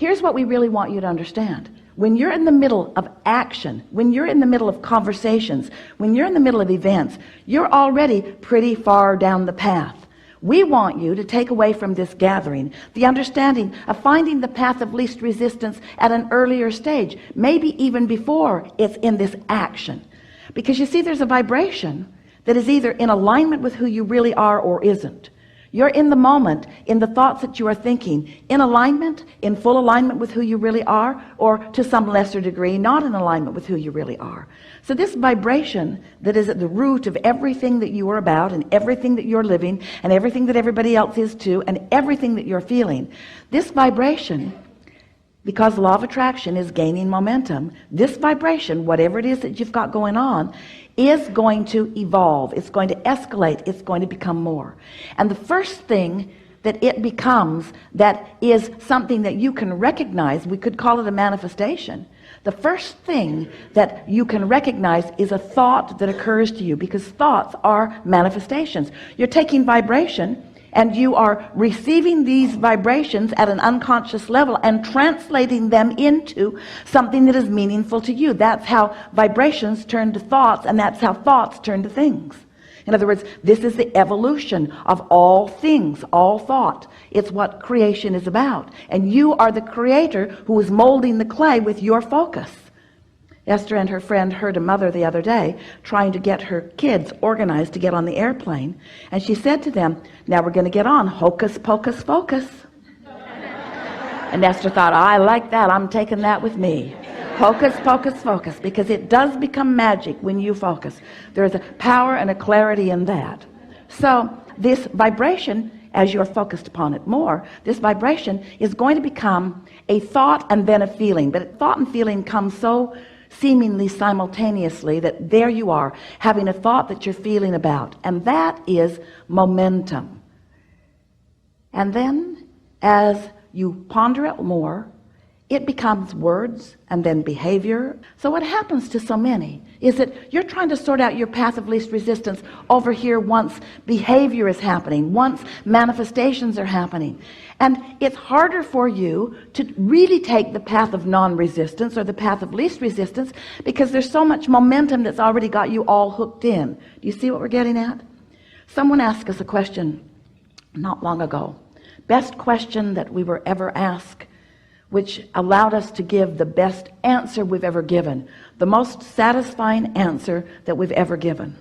Here's what we really want you to understand. When you're in the middle of action, when you're in the middle of conversations, when you're in the middle of events, you're already pretty far down the path. We want you to take away from this gathering the understanding of finding the path of least resistance at an earlier stage, maybe even before it's in this action. Because you see, there's a vibration that is either in alignment with who you really are or isn't. You're in the moment, in the thoughts that you are thinking, in alignment, in full alignment with who you really are, or to some lesser degree, not in alignment with who you really are. So this vibration that is at the root of everything that you are about, and everything that you're living, and everything that everybody else is too, and everything that you're feeling, this vibration, because the law of attraction is gaining momentum, this vibration, whatever it is that you've got going on, is going to evolve. It's going to escalate. It's going to become more. And the first thing that it becomes that is something that you can recognize, we could call it a manifestation. The first thing that you can recognize is a thought that occurs to you, because thoughts are manifestations. You're taking vibration and you are receiving these vibrations at an unconscious level and translating them into something that is meaningful to you. That's how vibrations turn to thoughts, and that's how thoughts turn to things. In other words, this is the evolution of all things, all thought. It's what creation is about. And you are the creator who is molding the clay with your focus. Esther and her friend heard a mother the other day trying to get her kids organized to get on the airplane. And she said to them, now we're going to get on. Hocus pocus focus. And Esther thought, I like that. I'm taking that with me. Hocus pocus focus. Because it does become magic when you focus. There's a power and a clarity in that. So this vibration, as you're focused upon it more, this vibration is going to become a thought and then a feeling. But thought and feeling come so seemingly simultaneously that there you are having a thought that you're feeling about, and that is momentum. And then as you ponder it more, it becomes words and then behavior. So what happens to so many is that you're trying to sort out your path of least resistance over here once behavior is happening, once manifestations are happening. And it's harder for you to really take the path of non-resistance or the path of least resistance because there's so much momentum that's already got you all hooked in. Do you see what we're getting at? Someone asked us a question not long ago. Best question that we were ever asked, which allowed us to give the best answer we've ever given, the most satisfying answer that we've ever given.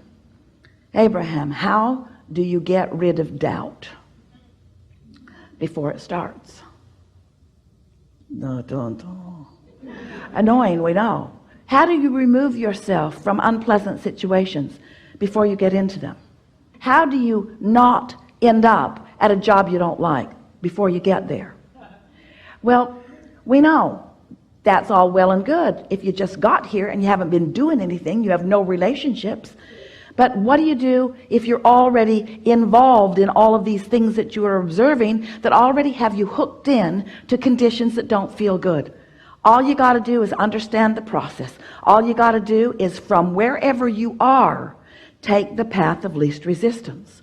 Abraham, how do you get rid of doubt before it starts? Annoying, we know. How do you remove yourself from unpleasant situations before you get into them? How do you not end up at a job you don't like before you get there? Well, we know that's all well and good if you just got here and you haven't been doing anything, you have no relationships. But what do you do if you're already involved in all of these things that you are observing that already have you hooked in to conditions that don't feel good? All you got to do is understand the process. All you got to do is, from wherever you are, take the path of least resistance.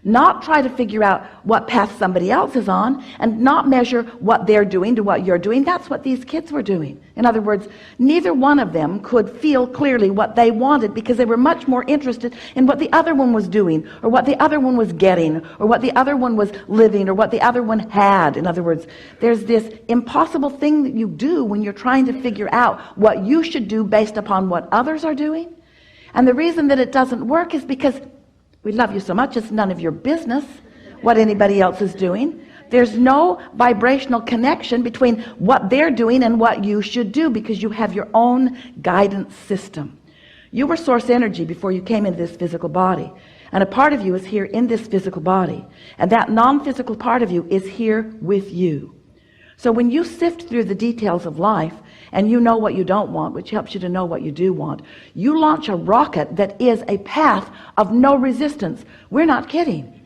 Not try to figure out what path somebody else is on, and not measure what they're doing to what you're doing. That's what these kids were doing. In other words, neither one of them could feel clearly what they wanted because they were much more interested in what the other one was doing, or what the other one was getting, or what the other one was living, or what the other one had. In other words, there's this impossible thing that you do when you're trying to figure out what you should do based upon what others are doing. And the reason that it doesn't work is because we love you so much, it's none of your business what anybody else is doing. There's no vibrational connection between what they're doing and what you should do, because you have your own guidance system. You were source energy before you came into this physical body, and a part of you is here in this physical body, and that non-physical part of you is here with you. So when you sift through the details of life and you know what you don't want, which helps you to know what you do want, you launch a rocket that is a path of no resistance. We're not kidding.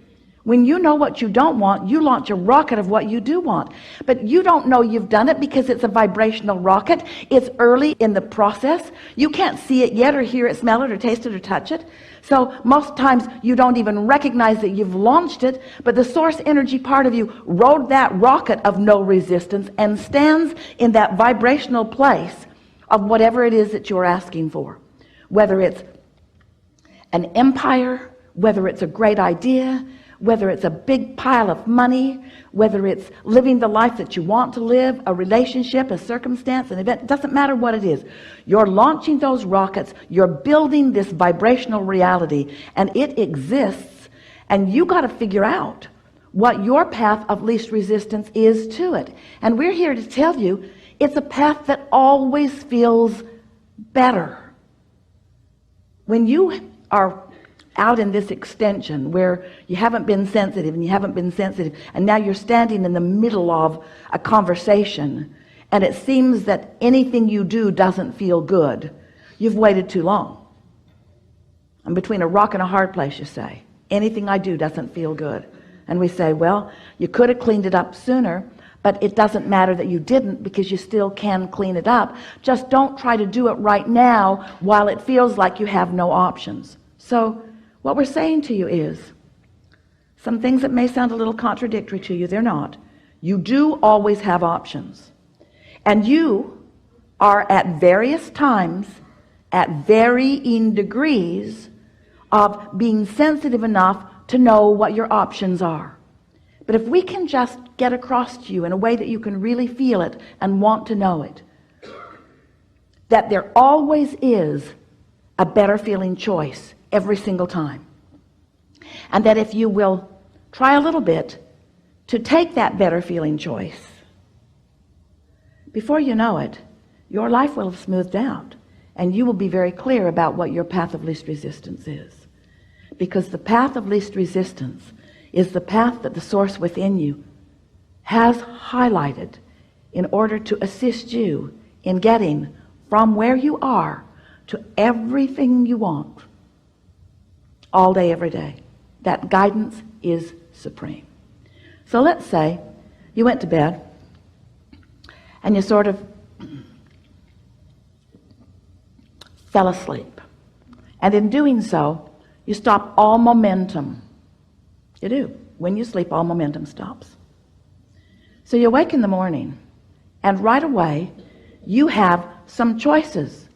When you know what you don't want, you launch a rocket of what you do want. But you don't know you've done it because it's a vibrational rocket. It's early in the process. You can't see it yet or hear it, smell it or taste it or touch it. So most times you don't even recognize that you've launched it, but the source energy part of you rode that rocket of no resistance and stands in that vibrational place of whatever it is that you're asking for. Whether it's an empire, whether it's a great idea, whether it's a big pile of money, whether it's living the life that you want to live, a relationship, a circumstance, an event, it doesn't matter what it is. You're launching those rockets, you're building this vibrational reality, and it exists, and you got to figure out what your path of least resistance is to it. And we're here to tell you it's a path that always feels better. When you are out in this extension where you haven't been sensitive and you haven't been sensitive, and now you're standing in the middle of a conversation and it seems that anything you do doesn't feel good, you've waited too long. I'm between a rock and a hard place, you say. Anything I do doesn't feel good. And we say, well, you could have cleaned it up sooner, but it doesn't matter that you didn't, because you still can clean it up. Just don't try to do it right now while it feels like you have no options. So what we're saying to you is, some things that may sound a little contradictory to you, they're not. You do always have options. And you are at various times, at varying degrees of being sensitive enough to know what your options are. But if we can just get across to you in a way that you can really feel it and want to know it, that there always is a better feeling choice every single time. And that if you will try a little bit to take that better feeling choice, before you know it, your life will have smoothed out and you will be very clear about what your path of least resistance is. Because the path of least resistance is the path that the source within you has highlighted in order to assist you in getting from where you are to everything you want all day, every day. That guidance is supreme. So let's say you went to bed and you sort of fell asleep. And in doing so, you stop all momentum. You do. When you sleep, all momentum stops. So you wake in the morning, and right away, you have some choices.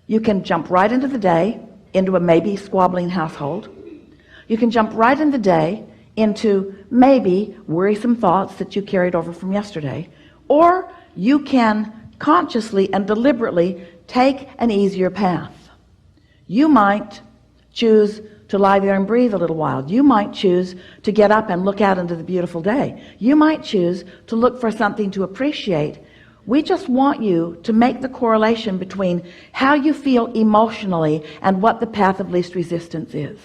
You can jump right into the day, into a maybe squabbling household. You can jump right in the day into maybe worrisome thoughts that you carried over from yesterday. Or you can consciously and deliberately take an easier path. You might choose to lie there and breathe a little while. You might choose to get up and look out into the beautiful day. You might choose to look for something to appreciate. We just want you to make the correlation between how you feel emotionally and what the path of least resistance is.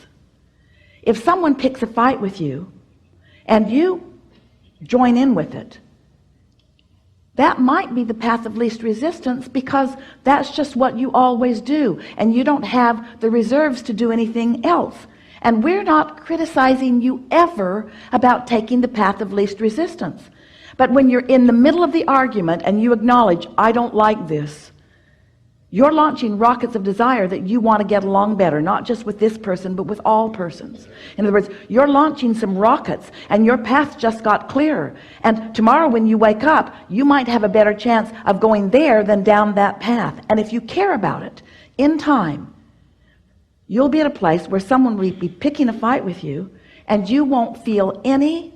If someone picks a fight with you and you join in with it, that might be the path of least resistance, because that's just what you always do, and you don't have the reserves to do anything else. And we're not criticizing you ever about taking the path of least resistance. But when you're in the middle of the argument and you acknowledge, I don't like this, you're launching rockets of desire that you want to get along better, not just with this person, but with all persons. In other words, you're launching some rockets and your path just got clearer. And tomorrow when you wake up, you might have a better chance of going there than down that path. And if you care about it, in time, you'll be at a place where someone will be picking a fight with you and you won't feel any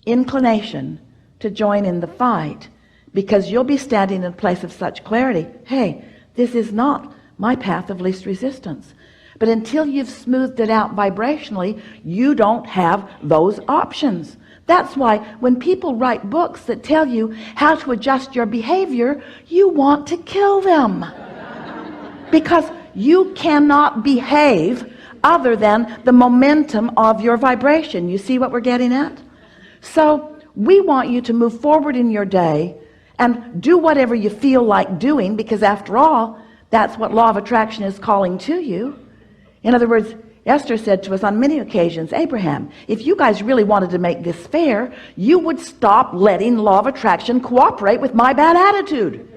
inclination to join in the fight, because you'll be standing in a place of such clarity. Hey, this is not my path of least resistance. But until you've smoothed it out vibrationally, you don't have those options. That's why when people write books that tell you how to adjust your behavior, you want to kill them. Because you cannot behave other than the momentum of your vibration. You see what we're getting at? So we want you to move forward in your day and do whatever you feel like doing, because after all, that's what law of attraction is calling to you. In other words, Esther said to us on many occasions, Abraham, if you guys really wanted to make this fair, you would stop letting law of attraction cooperate with my bad attitude.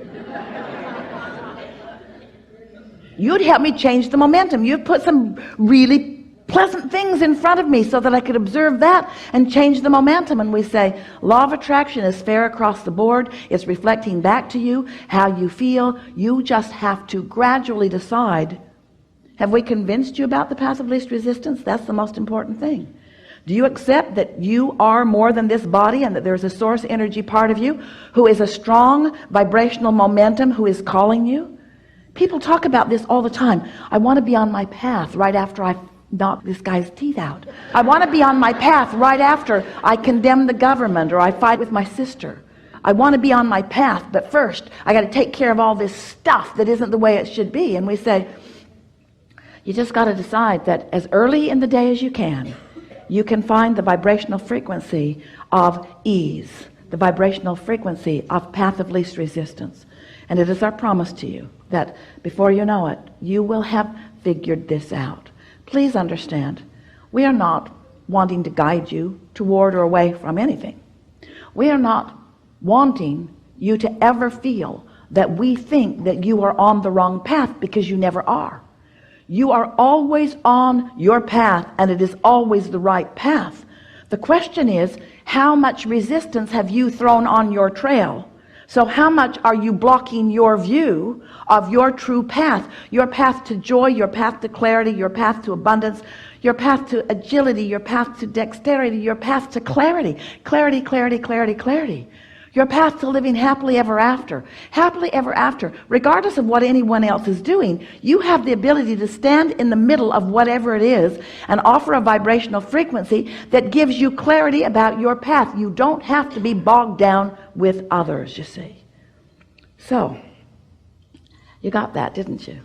You'd help me change the momentum. You'd put some really pleasant things in front of me so that I could observe that and change the momentum. And we say, law of attraction is fair across the board. It's reflecting back to you how you feel. You just have to gradually decide, have we convinced you about the path of least resistance? That's the most important thing. Do you accept that you are more than this body and that there's a source energy part of you who is a strong vibrational momentum who is calling you? People talk about this all the time. I want to be on my path right after I knock this guy's teeth out. I want to be on my path right after I condemn the government or I fight with my sister. I want to be on my path, but first I got to take care of all this stuff that isn't the way it should be. And we say, you just got to decide that as early in the day as you can find the vibrational frequency of ease, the vibrational frequency of path of least resistance. And it is our promise to you that before you know it, you will have figured this out. Please understand, we are not wanting to guide you toward or away from anything. We are not wanting you to ever feel that we think that you are on the wrong path, because you never are. You are always on your path, and it is always the right path. The question is, how much resistance have you thrown on your trail? So how much are you blocking your view of your true path? Your path to joy, your path to clarity, your path to abundance, your path to agility, your path to dexterity, your path to clarity. Clarity, clarity, clarity, clarity. Your path to living happily ever after. Happily ever after. Regardless of what anyone else is doing, you have the ability to stand in the middle of whatever it is and offer a vibrational frequency that gives you clarity about your path. You don't have to be bogged down with others, you see. So, you got that, didn't you?